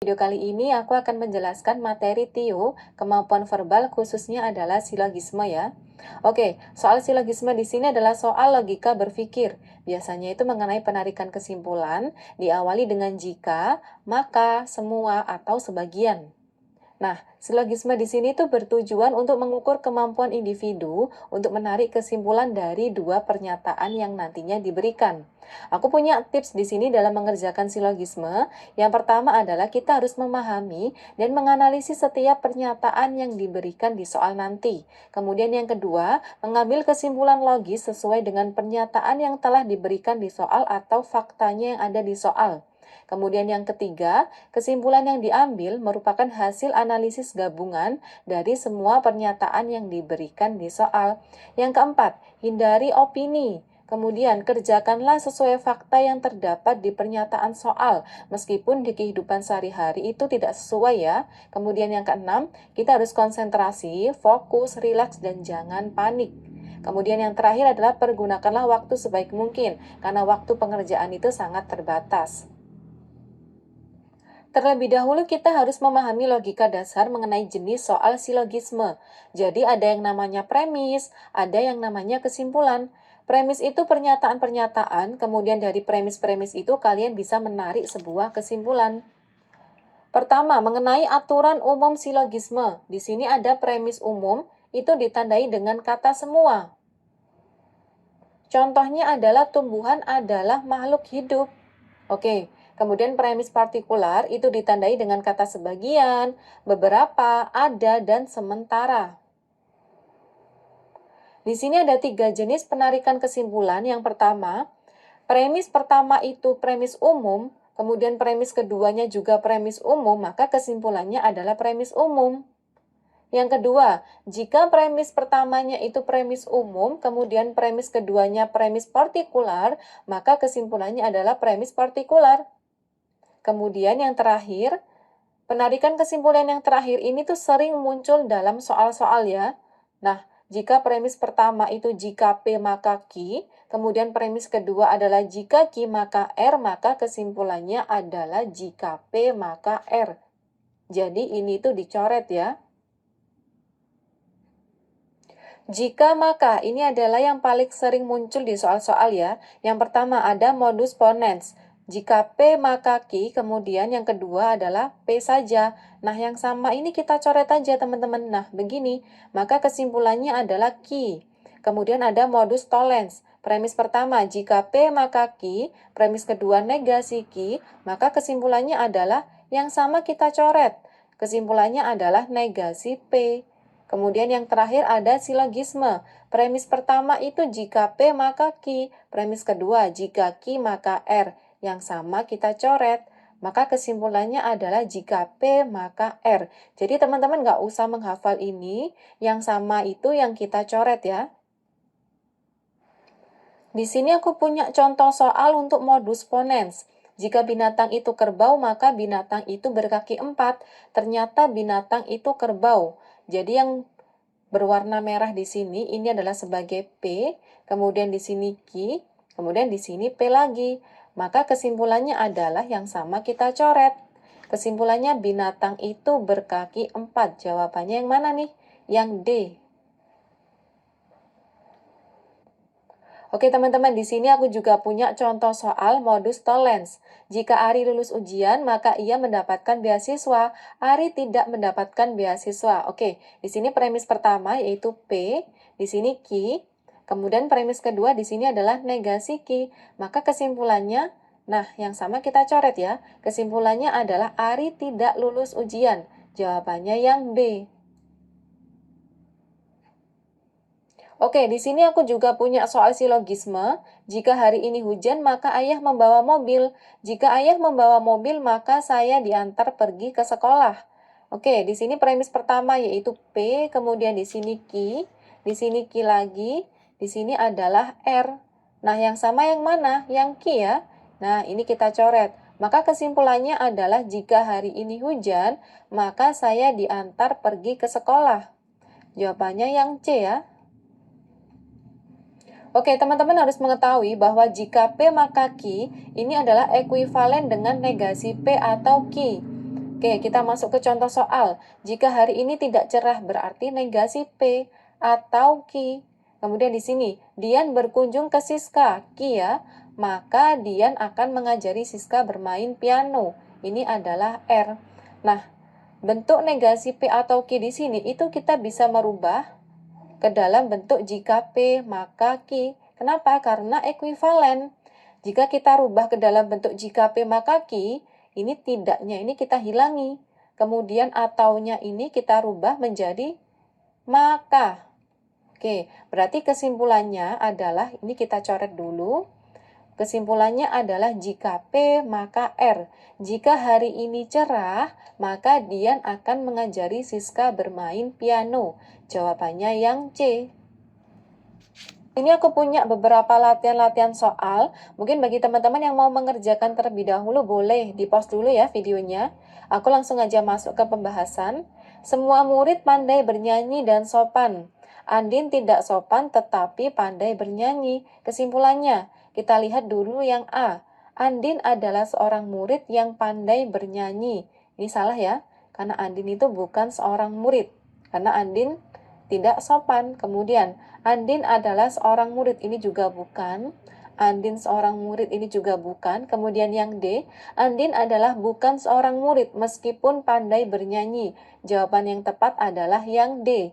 Video kali ini aku akan menjelaskan materi TIO, kemampuan verbal khususnya adalah silogisme ya. Oke, soal silogisme di sini adalah soal logika berpikir. Biasanya itu mengenai penarikan kesimpulan, diawali dengan jika, maka, semua, atau sebagian. Nah, silogisme di sini tuh bertujuan untuk mengukur kemampuan individu untuk menarik kesimpulan dari dua pernyataan yang nantinya diberikan. Aku punya tips di sini dalam mengerjakan silogisme. Yang pertama adalah kita harus memahami dan menganalisis setiap pernyataan yang diberikan di soal nanti. Kemudian yang kedua, mengambil kesimpulan logis sesuai dengan pernyataan yang telah diberikan di soal atau faktanya yang ada di soal. Kemudian yang ketiga, kesimpulan yang diambil merupakan hasil analisis gabungan dari semua pernyataan yang diberikan di soal. Yang keempat, hindari opini. Kemudian, kerjakanlah sesuai fakta yang terdapat di pernyataan soal, meskipun di kehidupan sehari-hari itu tidak sesuai ya. Kemudian yang keenam, kita harus konsentrasi, fokus, rileks, dan jangan panik. Kemudian yang terakhir adalah pergunakanlah waktu sebaik mungkin, karena waktu pengerjaan itu sangat terbatas. Terlebih dahulu kita harus memahami logika dasar mengenai jenis soal silogisme. Jadi ada yang namanya premis, ada yang namanya kesimpulan. Premis itu pernyataan-pernyataan, kemudian dari premis-premis itu kalian bisa menarik sebuah kesimpulan. Pertama, mengenai aturan umum silogisme. Di sini ada premis umum, itu ditandai dengan kata semua. Contohnya adalah tumbuhan adalah makhluk hidup. Oke, kemudian premis partikular itu ditandai dengan kata sebagian, beberapa, ada, dan sementara. Di sini ada 3 jenis penarikan kesimpulan. Yang pertama, premis pertama itu premis umum, kemudian premis keduanya juga premis umum, maka kesimpulannya adalah premis umum. Yang kedua, jika premis pertamanya itu premis umum, kemudian premis keduanya premis partikular, maka kesimpulannya adalah premis partikular. Kemudian yang terakhir, penarikan kesimpulan yang terakhir ini tuh sering muncul dalam soal-soal ya. Nah, jika premis pertama itu jika P maka Q, kemudian premis kedua adalah jika Q maka R, maka kesimpulannya adalah jika P maka R. Jadi ini tuh dicoret ya. Jika maka, ini adalah yang paling sering muncul di soal-soal ya. Yang pertama ada modus ponens. Jika P maka Q, kemudian yang kedua adalah P saja. Nah, yang sama ini kita coret aja teman-teman. Nah, begini. Maka kesimpulannya adalah Q. Kemudian ada modus tollens. Premis pertama, jika P maka Q. Premis kedua negasi Q. Maka kesimpulannya adalah yang sama kita coret. Kesimpulannya adalah negasi P. Kemudian yang terakhir ada silogisme. Premis pertama itu jika P maka Q. Premis kedua jika Q maka R. Yang sama kita coret. Maka kesimpulannya adalah jika P maka R. Jadi teman-teman nggak usah menghafal ini. Yang sama itu yang kita coret ya. Di sini aku punya contoh soal untuk modus ponens. Jika binatang itu kerbau, maka binatang itu berkaki 4. Ternyata binatang itu kerbau. Jadi yang berwarna merah di sini ini adalah sebagai P, kemudian di sini Q, kemudian di sini P lagi. Maka kesimpulannya adalah yang sama kita coret. Kesimpulannya binatang itu berkaki 4. Jawabannya yang mana nih? Yang D. Oke teman-teman, di sini aku juga punya contoh soal modus tollens. Jika Ari lulus ujian, maka ia mendapatkan beasiswa. Ari tidak mendapatkan beasiswa. Oke, di sini premis pertama yaitu P, di sini Q. Kemudian premis kedua di sini adalah negasi Q. Maka kesimpulannya, nah yang sama kita coret ya. Kesimpulannya adalah Ari tidak lulus ujian. Jawabannya yang B. Oke, di sini aku juga punya soal silogisme. Jika hari ini hujan, maka ayah membawa mobil. Jika ayah membawa mobil, maka saya diantar pergi ke sekolah. Oke, di sini premis pertama yaitu P, kemudian di sini Q, di sini Q lagi, di sini adalah R. Nah, yang sama yang mana? Yang Q ya. Nah, ini kita coret. Maka kesimpulannya adalah jika hari ini hujan, maka saya diantar pergi ke sekolah. Jawabannya yang C ya. Oke, teman-teman harus mengetahui bahwa jika P maka Q, ini adalah ekuivalen dengan negasi P atau Q. Oke, kita masuk ke contoh soal. Jika hari ini tidak cerah berarti negasi P atau Q. Kemudian di sini, Dian berkunjung ke Siska, Q ya. Maka Dian akan mengajari Siska bermain piano. Ini adalah R. Nah, bentuk negasi P atau Q di sini itu kita bisa merubah ke dalam bentuk jika P maka Q. Kenapa? Karena ekuivalen. Jika kita rubah ke dalam bentuk jika P maka Q, ini tidaknya ini kita hilangi. Kemudian ataunya ini kita rubah menjadi maka. Oke, berarti kesimpulannya adalah, ini kita coret dulu. Kesimpulannya adalah jika P maka R. Jika hari ini cerah, maka Dian akan mengajari Siska bermain piano. Jawabannya yang C. Ini aku punya beberapa latihan-latihan soal. Mungkin bagi teman-teman yang mau mengerjakan terlebih dahulu boleh di-pause dulu ya videonya. Aku langsung aja masuk ke pembahasan. Semua murid pandai bernyanyi dan sopan. Andin tidak sopan tetapi pandai bernyanyi. Kesimpulannya, kita lihat dulu yang A. Andin adalah seorang murid yang pandai bernyanyi. Ini salah ya, karena Andin itu bukan seorang murid. Karena Andin tidak sopan. Kemudian, Andin adalah seorang murid, ini juga bukan. Andin seorang murid, ini juga bukan. Kemudian yang D, Andin adalah bukan seorang murid meskipun pandai bernyanyi. Jawaban yang tepat adalah yang D.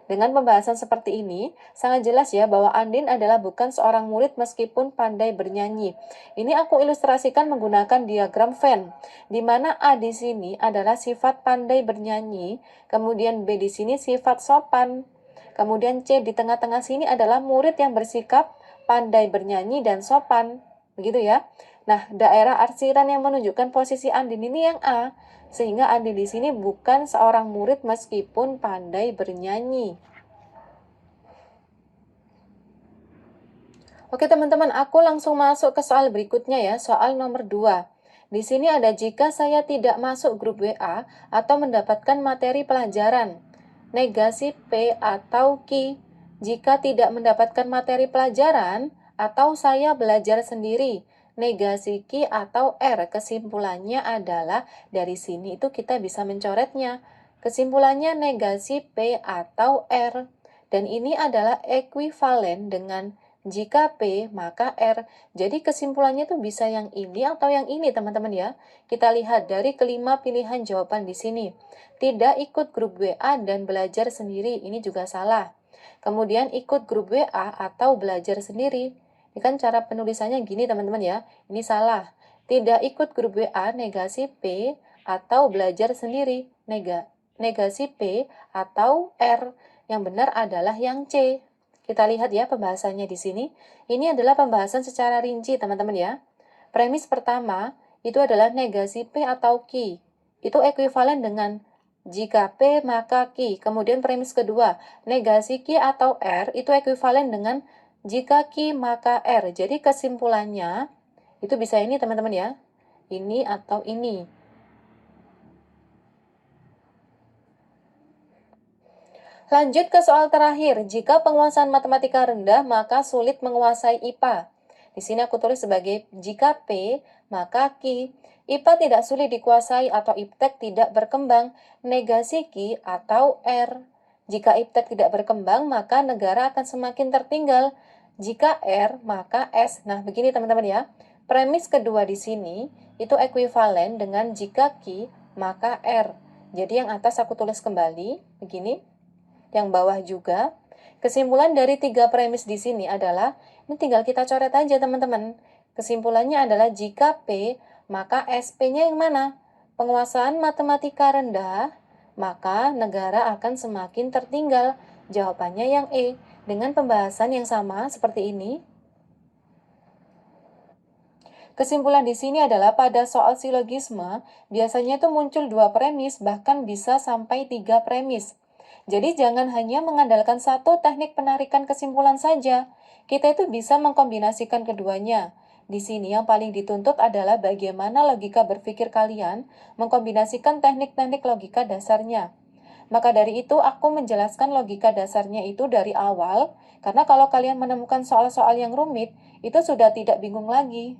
Dengan pembahasan seperti ini, sangat jelas ya bahwa Andin adalah bukan seorang murid meskipun pandai bernyanyi. Ini aku ilustrasikan menggunakan diagram Venn, di mana A di sini adalah sifat pandai bernyanyi, kemudian B di sini sifat sopan. Kemudian C di tengah-tengah sini adalah murid yang bersikap pandai bernyanyi dan sopan. Begitu ya. Nah, daerah arsiran yang menunjukkan posisi Andin ini yang A. Sehingga Andin di sini bukan seorang murid meskipun pandai bernyanyi. Oke teman-teman, aku langsung masuk ke soal berikutnya ya, soal nomor 2. Di sini ada jika saya tidak masuk grup WA atau mendapatkan materi pelajaran. Negasi P atau Q. Jika tidak mendapatkan materi pelajaran atau saya belajar sendiri. Negasi Q atau R. Kesimpulannya adalah dari sini itu kita bisa mencoretnya. Kesimpulannya negasi P atau R. Dan ini adalah ekuivalen dengan jika P maka R. Jadi kesimpulannya tuh bisa yang ini atau yang ini teman-teman ya. Kita lihat dari kelima pilihan jawaban di sini. Tidak ikut grup WA dan belajar sendiri, ini juga salah. Kemudian ikut grup WA atau belajar sendiri. Ini kan cara penulisannya gini teman-teman ya. Ini salah. Tidak ikut grup WA negasi P atau belajar sendiri. Negasi P atau R. Yang benar adalah yang C. Kita lihat ya pembahasannya di sini. Ini adalah pembahasan secara rinci teman-teman ya. Premis pertama itu adalah negasi P atau Q. Itu ekuivalen dengan jika P maka Q. Kemudian premis kedua, negasi Q atau R itu ekuivalen dengan jika Q maka R. Jadi kesimpulannya itu bisa ini teman-teman ya. Ini atau ini. Lanjut ke soal terakhir. Jika penguasaan matematika rendah, maka sulit menguasai IPA. Di sini aku tulis sebagai jika P, maka Q. IPA tidak sulit dikuasai atau iptek tidak berkembang, negasi Q atau R. Jika iptek tidak berkembang, maka negara akan semakin tertinggal. Jika R, maka S. Nah, begini teman-teman ya. Premis kedua di sini itu ekuivalen dengan jika Q, maka R. Jadi yang atas aku tulis kembali, begini. Yang bawah juga. Kesimpulan dari 3 premis di sini adalah, ini tinggal kita coret aja teman-teman. Kesimpulannya adalah jika P, maka SP-nya yang mana? Penguasaan matematika rendah, maka negara akan semakin tertinggal. Jawabannya yang E. Dengan pembahasan yang sama seperti ini. Kesimpulan di sini adalah pada soal silogisme, biasanya itu muncul 2 premis, bahkan bisa sampai 3 premis. Jadi jangan hanya mengandalkan satu teknik penarikan kesimpulan saja. Kita itu bisa mengkombinasikan keduanya. Di sini yang paling dituntut adalah bagaimana logika berpikir kalian mengkombinasikan teknik-teknik logika dasarnya. Maka dari itu aku menjelaskan logika dasarnya itu dari awal, karena kalau kalian menemukan soal-soal yang rumit, itu sudah tidak bingung lagi.